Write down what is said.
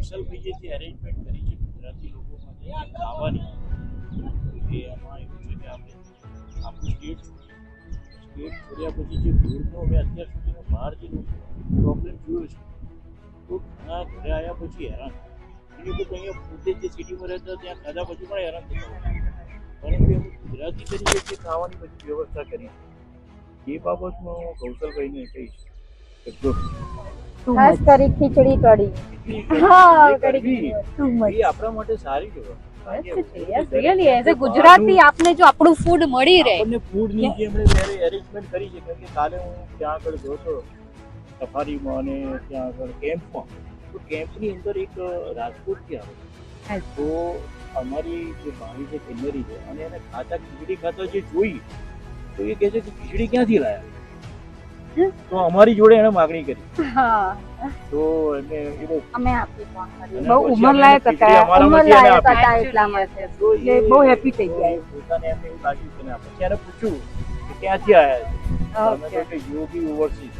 કૌશલભાઈએ જે અરેન્જમેન્ટ કરી છે ગુજરાતી લોકો માટે ખાવાની, એ એમાં એવું છે કે આપણે આપણું સ્ટેટ છોડ્યા પછી જે ભીડનો મેં અત્યાર સુધીનો બહાર જે પ્રોબ્લેમ જોયો છે, તો ઘણા ઘરે આવ્યા પછી હેરાન એ લોકો તો અહીંયા પોતે જે સિટીમાં રહેતા ત્યાં ખાધા પછી પણ હેરાન થતા હોય, પરંતુ એમ ગુજરાતી તરીકે જે ખાવાની બધી વ્યવસ્થા કરી એ બાબતમાં હું કૌશલભાઈને કહીશ કે ખાસ કરી ખીચડી કઢી. એ આપણા માટે સારી ગુજરાતી આપને જો આપણું ફૂડ મળી રહે, આપણને ફૂડની જે એમણે અરેન્જમેન્ટ કરી છે, કારણ કે કાલે હું ત્યાં આગળ ગયો હતો સફારીમાં અને ત્યાં આગળ કેમ્પમાં, તો કેમ્પની અંદર એક રાજકોટથી આવે તો અમારી જે ભાવી છે કિન્નરી છે અને એને ખાતા ખીચડી ખાતા જે જોઈ તો એ કહે છે કે ખીચડી ક્યાંથી લાયા, તો અમારી જોડે એને માગણી કરી. તો એને અમે આપી બહુ ઉંમરલાયક હતા એટલા માટે બહુ હેપી થઈ ગયા. પોતાને એમને એવું લાગ્યું કે ના, પછી એને પૂછ્યું કે ક્યાંથી આવ્યા છે, યોગી ઓવરસીઝ.